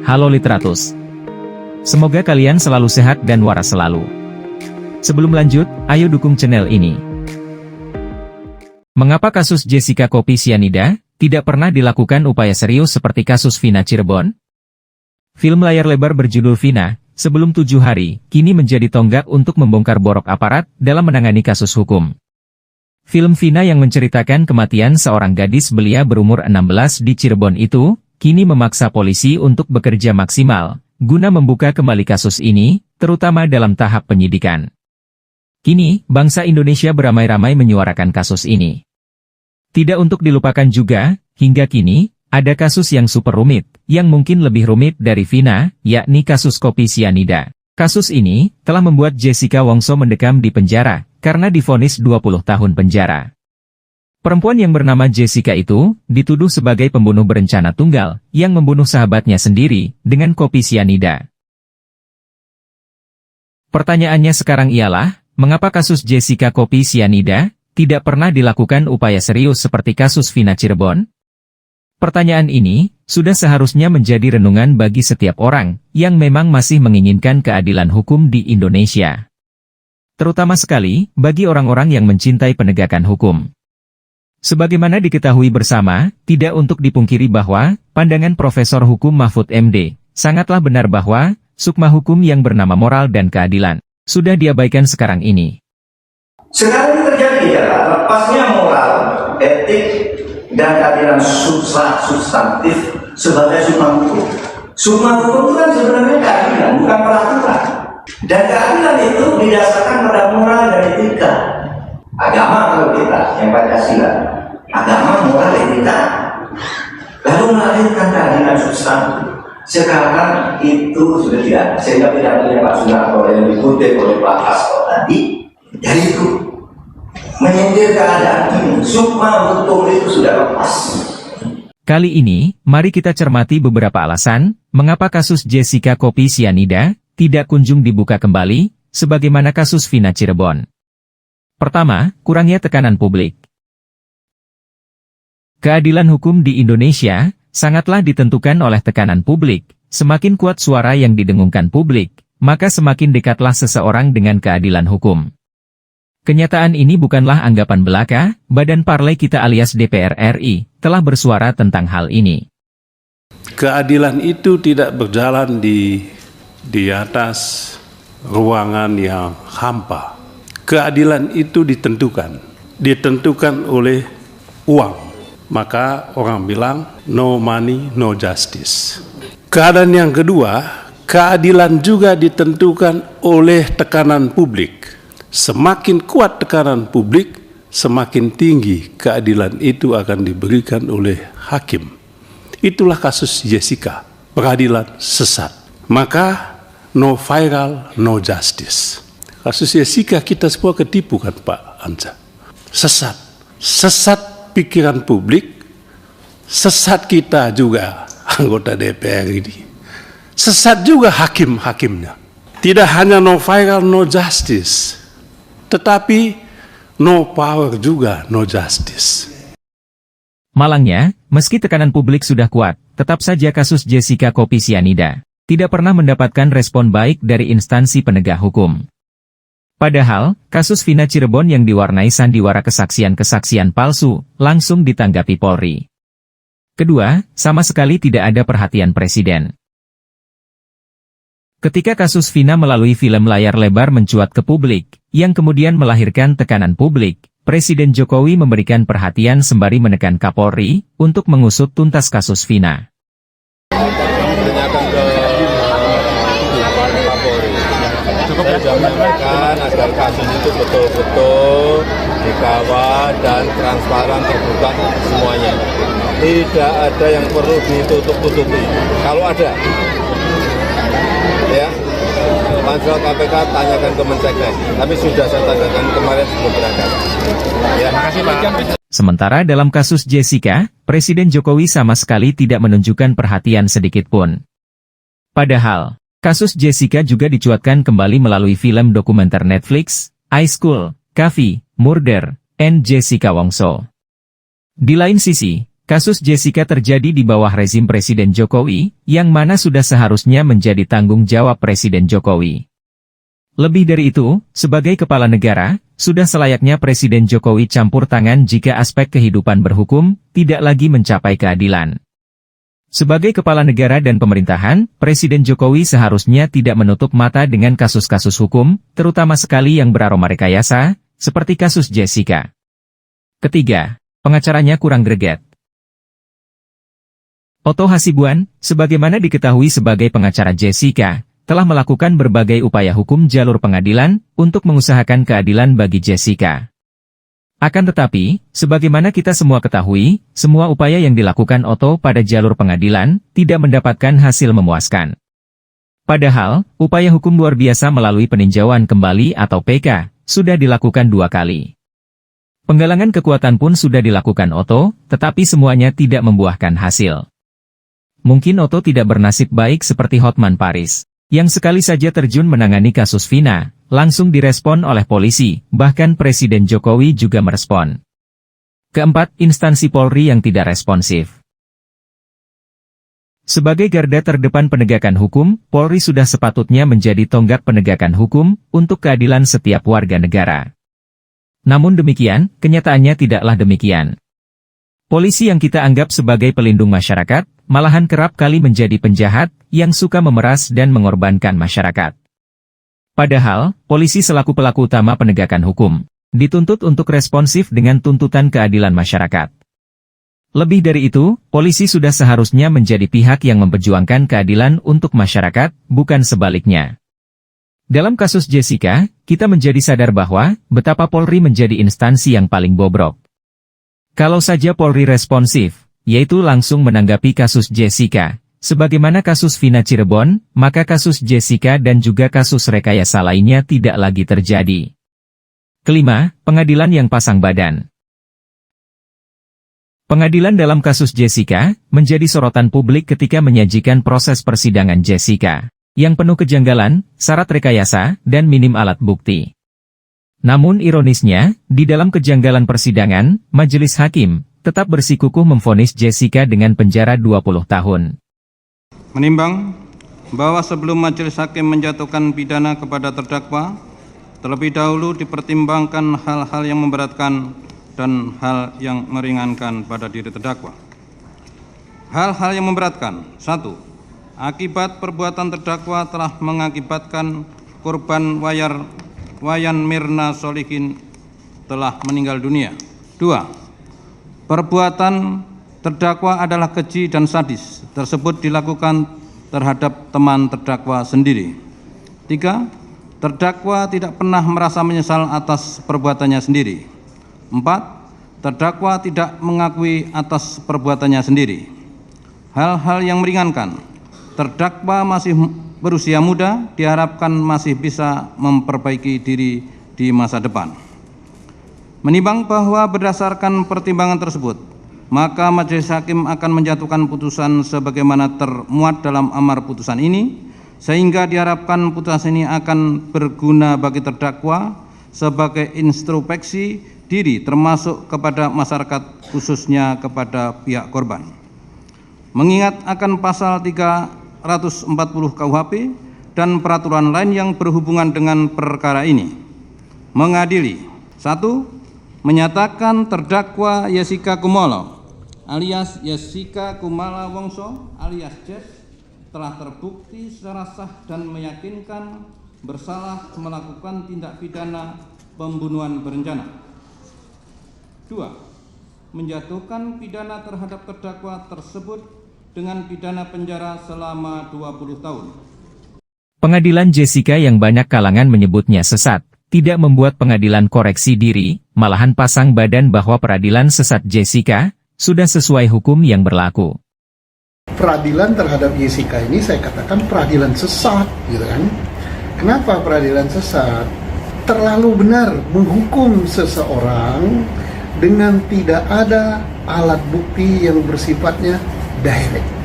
Halo Literatus. Semoga kalian selalu sehat dan waras selalu. Sebelum lanjut, ayo dukung channel ini. Mengapa kasus Jessica kopi sianida tidak pernah dilakukan upaya serius seperti kasus Vina Cirebon? Film layar lebar berjudul Vina, sebelum 7 hari, kini menjadi tonggak untuk membongkar borok aparat dalam menangani kasus hukum. Film Vina yang menceritakan kematian seorang gadis belia berumur 16 di Cirebon itu, kini memaksa polisi untuk bekerja maksimal, guna membuka kembali kasus ini, terutama dalam tahap penyidikan. Kini, bangsa Indonesia beramai-ramai menyuarakan kasus ini. Tidak untuk dilupakan juga, hingga kini, ada kasus yang super rumit, yang mungkin lebih rumit dari Vina, yakni kasus kopi sianida. Kasus ini, telah membuat Jessica Wongso mendekam di penjara, karena divonis 20 tahun penjara. Perempuan yang bernama Jessica itu, dituduh sebagai pembunuh berencana tunggal, yang membunuh sahabatnya sendiri, dengan kopi sianida. Pertanyaannya sekarang ialah, mengapa kasus Jessica kopi sianida, tidak pernah dilakukan upaya serius seperti kasus Vina Cirebon? Pertanyaan ini, sudah seharusnya menjadi renungan bagi setiap orang, yang memang masih menginginkan keadilan hukum di Indonesia. Terutama sekali, bagi orang-orang yang mencintai penegakan hukum. Sebagaimana diketahui bersama, tidak untuk dipungkiri bahwa, pandangan Profesor Hukum Mahfud MD, sangatlah benar bahwa, sukma hukum yang bernama moral dan keadilan, sudah diabaikan sekarang ini. Sekarang ini terjadi adalah lepasnya moral, etik, dan keadilan substantif sebagai sukma hukum. Sukma hukum itu kan sebenarnya keadilan, bukan peraturan. Dan keadilan itu didasarkan pada moral dan etika. Agama kalau kita, yang Pancasila. Agama, moral, etika. Lalu melahirkan keadilan substantif. Sekarang itu sudah tidak, sehingga pidatonya Pak Sunarto yang dikutip oleh Pak Hasto tadi, yaitu menyindir keadaan ini, sukma hukum itu sudah lepas. Kali ini, mari kita cermati beberapa alasan, mengapa kasus Jessica kopi sianida, tidak kunjung dibuka kembali, sebagaimana kasus Vina Cirebon. Pertama, kurangnya tekanan publik. Keadilan hukum di Indonesia, sangatlah ditentukan oleh tekanan publik. Semakin kuat suara yang didengungkan publik, maka semakin dekatlah seseorang dengan keadilan hukum. Kenyataan ini bukanlah anggapan belaka, Badan Parley kita alias DPR RI, telah bersuara tentang hal ini. Keadilan itu tidak berjalan di atas ruangan yang hampa. Keadilan itu ditentukan oleh uang. Maka orang bilang, no money, no justice. Keadaan yang kedua, keadilan juga ditentukan oleh tekanan publik. Semakin kuat tekanan publik, semakin tinggi keadilan itu akan diberikan oleh hakim. Itulah kasus Jessica, peradilan sesat. Maka, no viral, no justice. Kasus Jessica kita semua ketipu kan Pak Anca. Sesat pikiran publik, sesat kita juga anggota DPR ini. Sesat juga hakim-hakimnya. Tidak hanya no viral, no justice, tetapi no power juga, no justice. Malangnya, meski tekanan publik sudah kuat, tetap saja kasus Jessica kopi sianida tidak pernah mendapatkan respon baik dari instansi penegak hukum. Padahal, kasus Vina Cirebon yang diwarnai sandiwara kesaksian-kesaksian palsu, langsung ditanggapi Polri. Kedua, sama sekali tidak ada perhatian Presiden. Ketika kasus Vina melalui film layar lebar mencuat ke publik, yang kemudian melahirkan tekanan publik, Presiden Jokowi memberikan perhatian sembari menekan Kapolri, untuk mengusut tuntas kasus Vina. Saya menyampaikan agar kasus itu betul-betul dikawal dan transparan terbuka semuanya. Tidak ada yang perlu ditutup-tutupi. Kalau ada, ya, Pansel KPK tanyakan ke Menseknek. Tapi sudah saya tanyakan kemarin sebelum berangkat. Ya, makasih Pak. Sementara dalam kasus Jessica, Presiden Jokowi sama sekali tidak menunjukkan perhatian sedikit pun. Padahal, kasus Jessica juga dicuatkan kembali melalui film dokumenter Netflix, I School, Coffee, Murder, and Jessica Wongso. Di lain sisi, Kasus Jessica terjadi di bawah rezim Presiden Jokowi, yang mana sudah seharusnya menjadi tanggung jawab Presiden Jokowi. Lebih dari itu, sebagai kepala negara, sudah selayaknya Presiden Jokowi campur tangan jika aspek kehidupan berhukum tidak lagi mencapai keadilan. Sebagai kepala negara dan pemerintahan, Presiden Jokowi seharusnya tidak menutup mata dengan kasus-kasus hukum, terutama sekali yang beraroma rekayasa, seperti kasus Jessica. Ketiga, pengacaranya kurang greget. Otto Hasibuan, sebagaimana diketahui sebagai pengacara Jessica, telah melakukan berbagai upaya hukum jalur pengadilan untuk mengusahakan keadilan bagi Jessica. Akan tetapi, sebagaimana kita semua ketahui, semua upaya yang dilakukan Otto pada jalur pengadilan tidak mendapatkan hasil memuaskan. Padahal, upaya hukum luar biasa melalui peninjauan kembali atau PK sudah dilakukan 2 kali. Penggalangan kekuatan pun sudah dilakukan Otto, tetapi semuanya tidak membuahkan hasil. Mungkin Otto tidak bernasib baik seperti Hotman Paris, yang sekali saja terjun menangani kasus Vina, langsung direspon oleh polisi, bahkan Presiden Jokowi juga merespon. Keempat, instansi Polri yang tidak responsif. Sebagai garda terdepan penegakan hukum, Polri sudah sepatutnya menjadi tonggak penegakan hukum untuk keadilan setiap warga negara. Namun demikian, kenyataannya tidaklah demikian. Polisi yang kita anggap sebagai pelindung masyarakat, malahan kerap kali menjadi penjahat yang suka memeras dan mengorbankan masyarakat. Padahal, polisi selaku pelaku utama penegakan hukum, dituntut untuk responsif dengan tuntutan keadilan masyarakat. Lebih dari itu, polisi sudah seharusnya menjadi pihak yang memperjuangkan keadilan untuk masyarakat, bukan sebaliknya. Dalam kasus Jessica, kita menjadi sadar bahwa, betapa Polri menjadi instansi yang paling bobrok. Kalau saja Polri responsif, yaitu langsung menanggapi kasus Jessica, sebagaimana kasus Vina Cirebon, maka kasus Jessica dan juga kasus rekayasa lainnya tidak lagi terjadi. Kelima, pengadilan yang pasang badan. Pengadilan dalam kasus Jessica menjadi sorotan publik ketika menyajikan proses persidangan Jessica, yang penuh kejanggalan, syarat rekayasa, dan minim alat bukti. Namun ironisnya, di dalam kejanggalan persidangan, majelis hakim tetap bersikukuh memvonis Jessica dengan penjara 20 tahun. Menimbang bahwa sebelum majelis hakim menjatuhkan pidana kepada terdakwa, terlebih dahulu dipertimbangkan hal-hal yang memberatkan dan hal yang meringankan pada diri terdakwa. Hal-hal yang memberatkan: 1. Akibat perbuatan terdakwa telah mengakibatkan korban Wayan Mirna Solihin telah meninggal dunia. 2. Perbuatan terdakwa adalah keji dan sadis, tersebut dilakukan terhadap teman terdakwa sendiri. 3. Terdakwa tidak pernah merasa menyesal atas perbuatannya sendiri. 4. Terdakwa tidak mengakui atas perbuatannya sendiri. Hal-hal yang meringankan: terdakwa masih berusia muda, diharapkan masih bisa memperbaiki diri di masa depan. Menimbang bahwa berdasarkan pertimbangan tersebut, maka majelis hakim akan menjatuhkan putusan sebagaimana termuat dalam amar putusan ini, sehingga diharapkan putusan ini akan berguna bagi terdakwa sebagai introspeksi diri termasuk kepada masyarakat, khususnya kepada pihak korban. Mengingat akan pasal 340 KUHP dan peraturan lain yang berhubungan dengan perkara ini, mengadili: 1. Menyatakan terdakwa Jessica Kumolo alias Jessica Kumala Wongso alias Jess telah terbukti secara sah dan meyakinkan bersalah melakukan tindak pidana pembunuhan berencana. 2. Menjatuhkan pidana terhadap terdakwa tersebut dengan pidana penjara selama 20 tahun. Pengadilan Jessica yang banyak kalangan menyebutnya sesat, tidak membuat pengadilan koreksi diri, malahan pasang badan bahwa peradilan sesat Jessica sudah sesuai hukum yang berlaku. Peradilan terhadap Jessica ini saya katakan peradilan sesat, gitu kan? Kenapa peradilan sesat? Terlalu benar menghukum seseorang dengan tidak ada alat bukti yang bersifatnya direct.